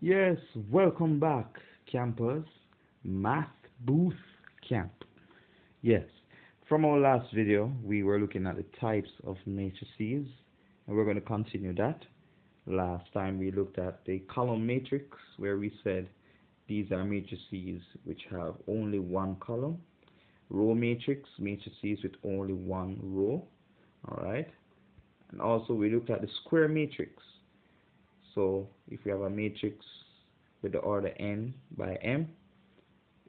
Yes, welcome back, campers. Math Booth Camp. Yes, from our last video, we were looking at the types of matrices, and we're going to continue that. Last time we looked at the column matrix, where we said these are matrices which have only one column. Row matrix, matrices with only one row. Alright, and also we looked at the square matrix. So if we have a matrix with the order n by m,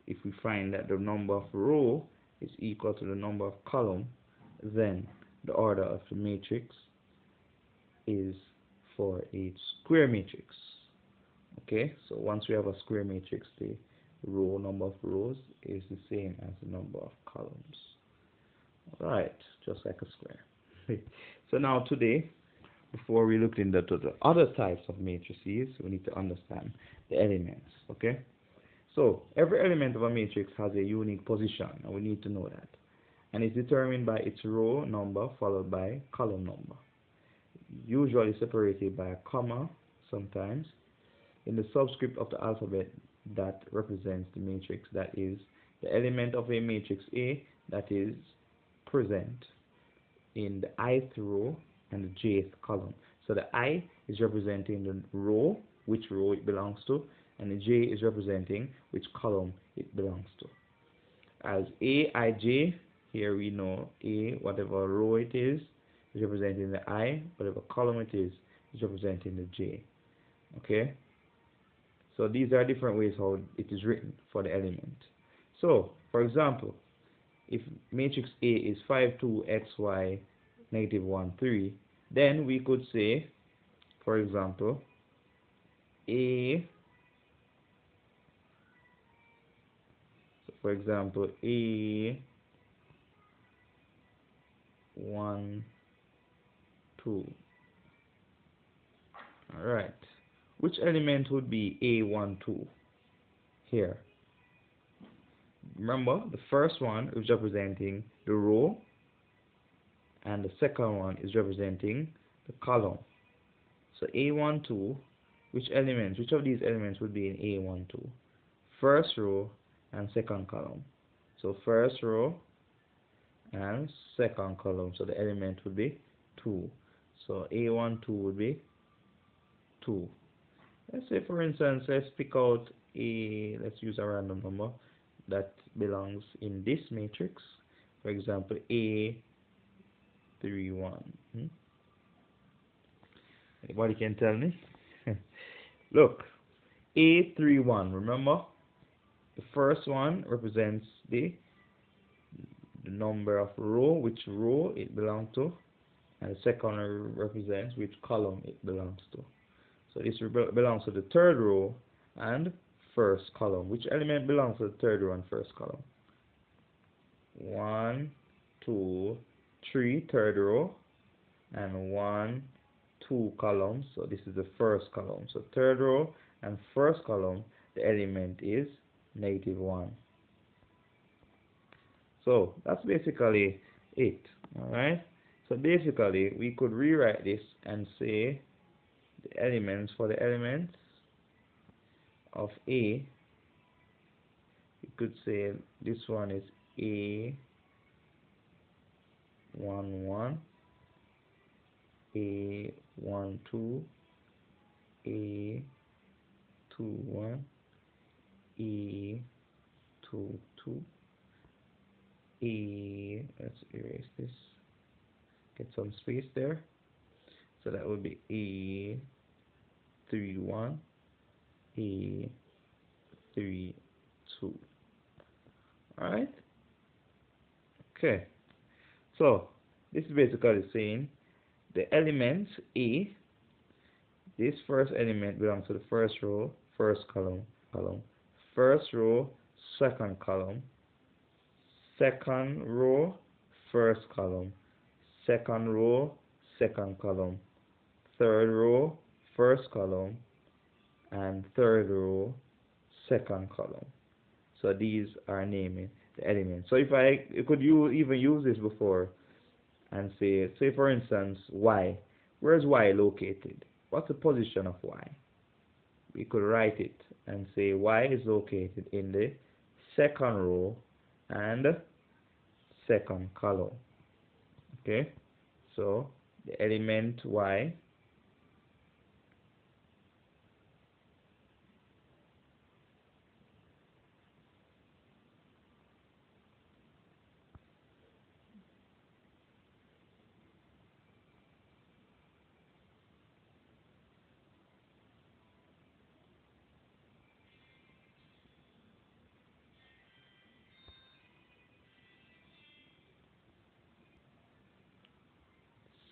if we find that the number of row is equal to the number of column, then the order of the matrix is for a square matrix. Okay, so once we have a square matrix, the number of rows is the same as the number of columns. Alright, just like a square. So now today, before we look into the other types of matrices, we need to understand the elements. Okay, so every element of a matrix has a unique position, and we need to know that, and it's determined by its row number followed by column number, usually separated by a comma sometimes in the subscript of the alphabet that represents the matrix. That is the element of a matrix A that is present in the ith row and the jth column. So the I is representing the row, which row it belongs to, and the J is representing which column it belongs to. As Aij, here we know A, whatever row it is representing the I, whatever column it is representing the J. Okay, so these are different ways how it is written for the element. So for example, if matrix A is 5 2 xy negative 1 3, then we could say, for example, A, A 1 2. Alright, which element would be A 1 2 here? Remember, the first one is representing the row, and the second one is representing the column. So A1 2, which of these elements would be in A1 2? First row and second column. So first row and second column. So the element would be 2. So A1 2 would be 2. Let's say, for instance, let's pick out let's use a random number that belongs in this matrix. For example, A 3 1. Anybody can tell me? Look, A31. Remember, the first one represents the number of row, which row it belongs to, and the second represents which column it belongs to. So this belongs to the third row and first column. Which element belongs to the third row and first column? 1 2 3, third row, and 1 2 columns. So this is the first column. So third row and first column, the element is negative 1. So that's basically it. Alright, so basically we could rewrite this and say the elements of A, you could say this one is A 1 1, A 1 2, A 2 1, A 2 2, A, let's erase this, get some space there. So that would be A 3 1, A 3 2. Alright? Okay. So this is basically saying the elements A, this first element belongs to the first row, first column, first row, second column, second row, first column, second row, second column, third row, first column, and third row, second column. So these are naming the elements. So if I could even use this before and say for instance, Y. Where is Y located? What's the position of Y? we could write it and say y is located in the second row and second column. Okay, so the element y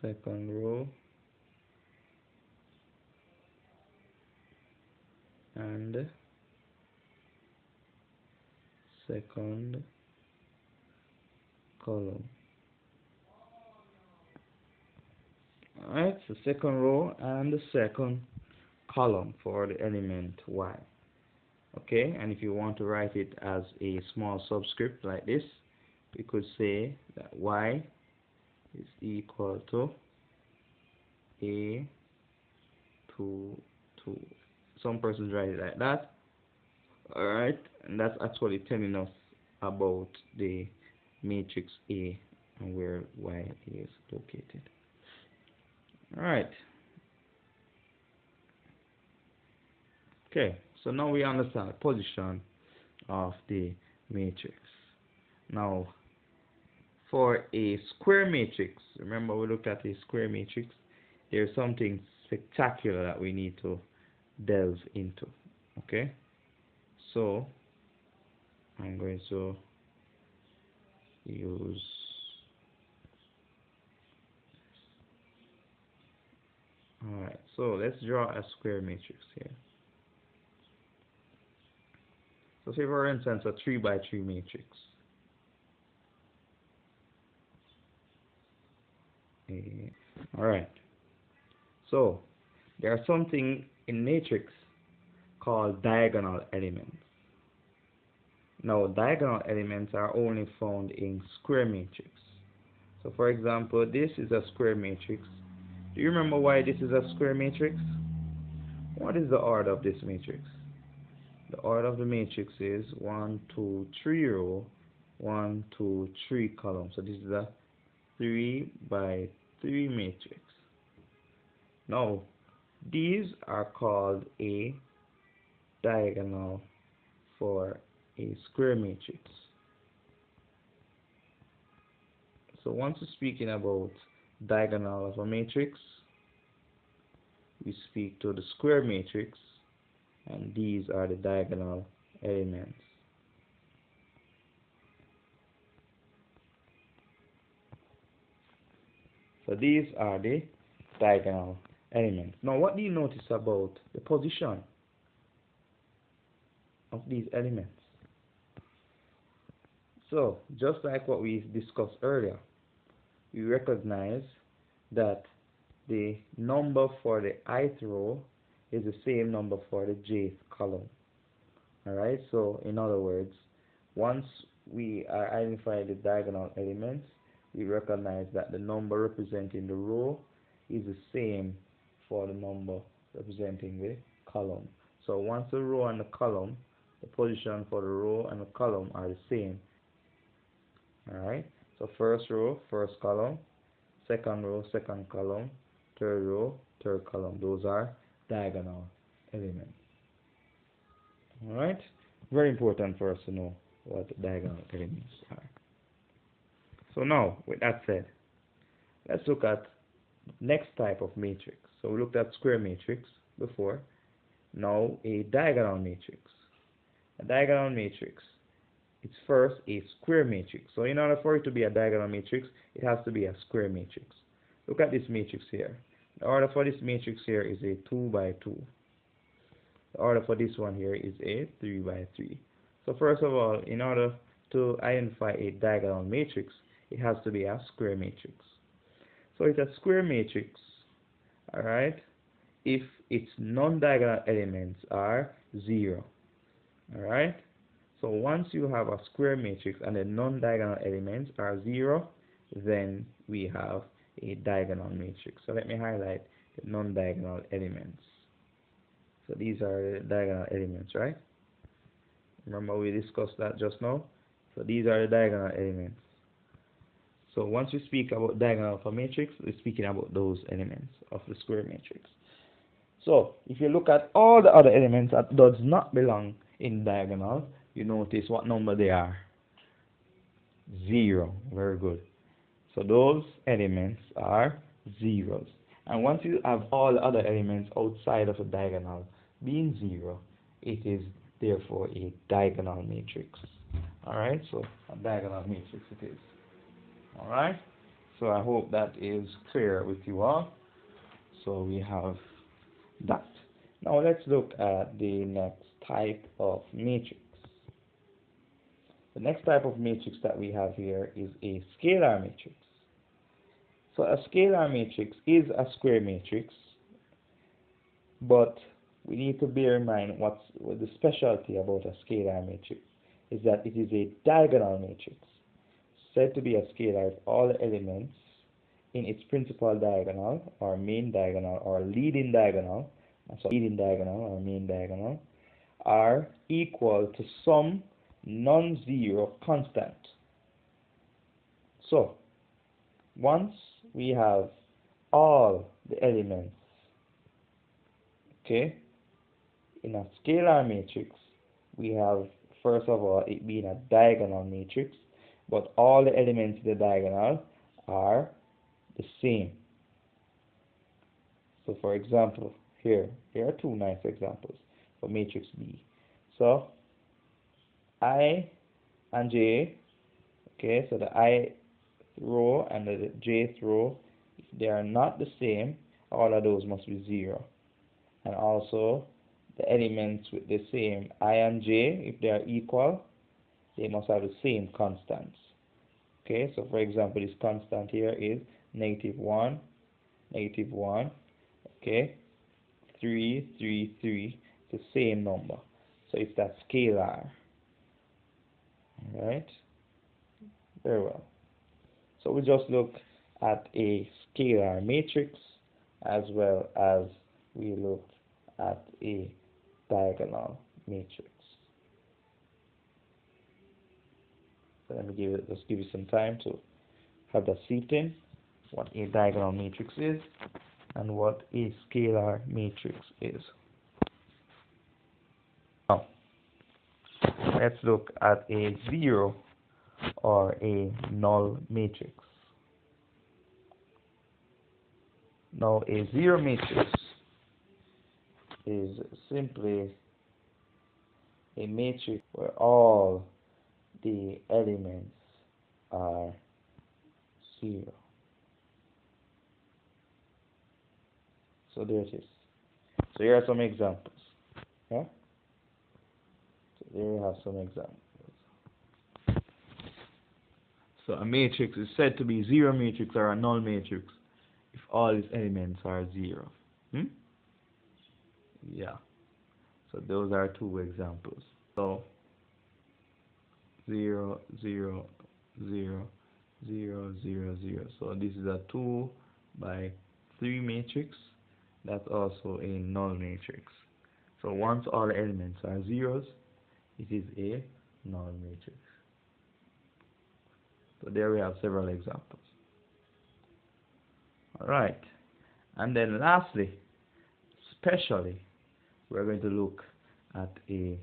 second row and second column. Alright, so second row and the second column for the element y. Okay, and if you want to write it as a small subscript like this, we could say that y is equal to a to 2. Some persons write it like that. Alright, and that's actually telling us about the matrix A and where y is located. Alright. Okay, so now we understand the position of the matrix. Now, for a square matrix, remember we looked at a square matrix, there's something spectacular that we need to delve into. Okay, so I'm going to use alright, so let's draw a square matrix here. So say for instance a 3 by 3 matrix. Alright, so there are something in matrix called diagonal elements. Now diagonal elements are only found in square matrix. So for example, this is a square matrix. Do you remember why this is a square matrix? What is the order of this matrix? The order of the matrix is 1, 2, 3 row, 1, 2, 3 column. So this is a 3 by 3 matrix. Now these are called a diagonal for a square matrix. So once we're speaking about diagonal of a matrix, we speak to the square matrix, and these are the diagonal elements. So these are the diagonal elements. Now what do you notice about the position of these elements? So just like what we discussed earlier, we recognize that the number for the ith row is the same number for the jth column. Alright, so in other words, once we identify the diagonal elements, we recognize that the number representing the row is the same for the number representing the column. So once the row and the column, the position for the row and the column are the same. Alright, so first row, first column, second row, second column, third row, third column. Those are diagonal elements. Alright, very important for us to know what diagonal elements are. So now, with that said, let's look at next type of matrix. So we looked at square matrix before. Now a diagonal matrix. A diagonal matrix, it's first a square matrix. So in order for it to be a diagonal matrix, it has to be a square matrix. Look at this matrix here. The order for this matrix here is a 2 by 2. The order for this one here is a 3 by 3. So first of all, in order to identify a diagonal matrix, it has to be a square matrix. So it's a square matrix, alright, if its non-diagonal elements are 0. Alright, so once you have a square matrix and the non-diagonal elements are 0, then we have a diagonal matrix. So let me highlight the non-diagonal elements. So these are the diagonal elements, right? Remember we discussed that just now? So these are the diagonal elements. So once we speak about diagonal of a matrix, we're speaking about those elements of the square matrix. So if you look at all the other elements that does not belong in diagonal, you notice what number they are. 0. Very good. So those elements are zeros. And once you have all the other elements outside of a diagonal being 0, it is therefore a diagonal matrix. Alright, so a diagonal matrix it is. Alright, so I hope that is clear with you all. So we have that. Now let's look at the next type of matrix. The next type of matrix that we have here is a scalar matrix. So a scalar matrix is a square matrix, but we need to bear in mind what the specialty about a scalar matrix is, that it is a diagonal matrix, said to be a scalar if all the elements in its principal diagonal or main diagonal or leading diagonal, so leading diagonal or main diagonal, are equal to some non-zero constant. So once we have all the elements, okay, in a scalar matrix, we have, first of all, it being a diagonal matrix, but all the elements in the diagonal are the same. So for example, here are two nice examples for matrix B. So I and J, okay, so the I row and the jth row, if they are not the same, all of those must be 0. And also the elements with the same I and j, if they are equal, they must have the same constants. Okay, so for example, this constant here is -1, -1, okay, 3, 3, 3, the same number. So it's that scalar. Alright, very well. So we just look at a scalar matrix as well as we look at a diagonal matrix. So let me just give you some time to have that seeped in, what a diagonal matrix is and what a scalar matrix is. Now, let's look at a zero or a null matrix. Now, a zero matrix is simply a matrix where all the elements are 0. So there it is. So here are some examples. Yeah? So there you have some examples. So a matrix is said to be zero matrix or a null matrix if all its elements are 0. Yeah. So those are two examples. So 0, 0, 0, 0, 0, 0. So this is a 2 by 3 matrix. That's also a null matrix. So once all elements are zeros, it is a null matrix. So there we have several examples. Alright. And then lastly, especially, we're going to look at a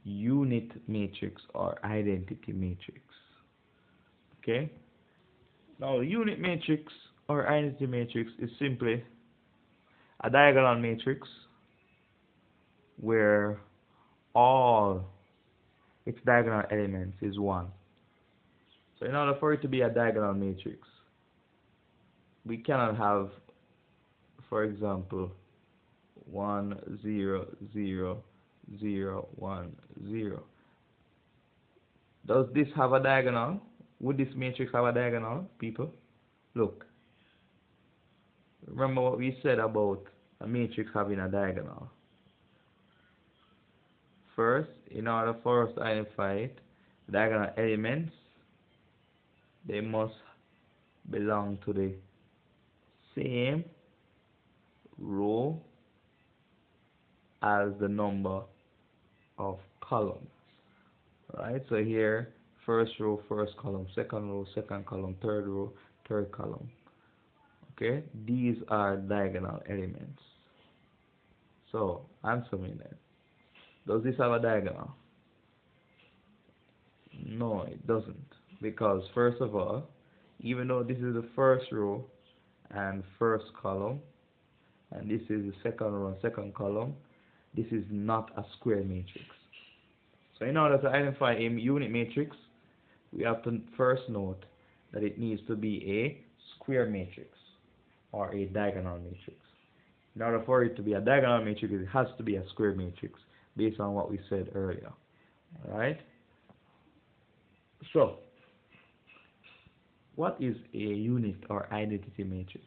unit matrix or identity matrix. Okay? Now, unit matrix or identity matrix is simply a diagonal matrix where all its diagonal elements is 1. So in order for it to be a diagonal matrix, we cannot have, for example, 1, 0, 0, 0, 1, 0. Does this have a diagonal? Would this matrix have a diagonal, people? Look. Remember what we said about a matrix having a diagonal. First, in order for us to identify it, diagonal elements, they must belong to the same row as the number of columns. Right? So here, first row, first column, second row, second column, third row, third column. Okay? These are diagonal elements. So, answer me then. Does this have a diagonal? No, it doesn't. Because first of all, even though this is the first row and first column, and this is the second row and second column, this is not a square matrix. So in order to identify a unit matrix, we have to first note that it needs to be a square matrix or a diagonal matrix. In order for it to be a diagonal matrix, it has to be a square matrix based on what we said earlier. Alright? So, what is a unit or identity matrix?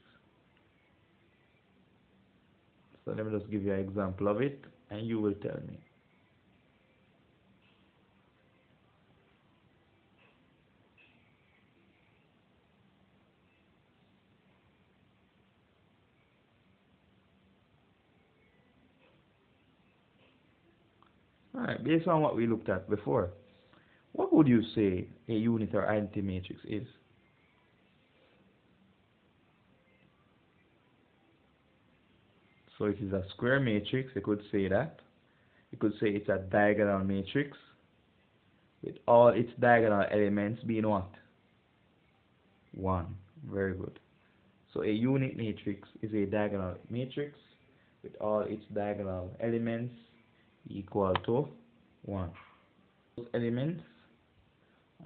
So let me just give you an example of it and you will tell me. Alright, based on what we looked at before, what would you say a unit or identity matrix is? So it is a square matrix, you could say that. You could say it's a diagonal matrix with all its diagonal elements being what? 1. Very good. So a unit matrix is a diagonal matrix with all its diagonal elements equal to 1. Those elements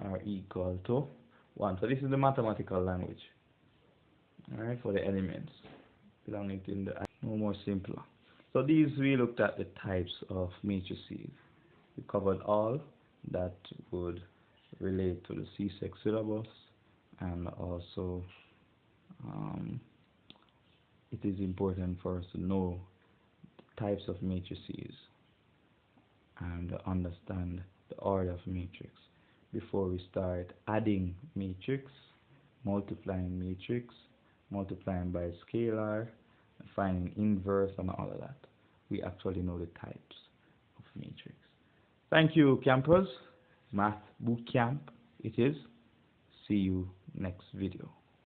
are equal to 1. So this is the mathematical language, alright, for the elements belonging to the no more simpler. So these we looked at the types of matrices. We covered all that would relate to the C6 syllabus, and also it is important for us to know the types of matrices and understand the order of matrix before we start adding matrix, multiplying matrix, multiplying by scalar, finding inverse and all of that. We actually know the types of matrix. Thank you, campers. Math Bootcamp it is. See you next video.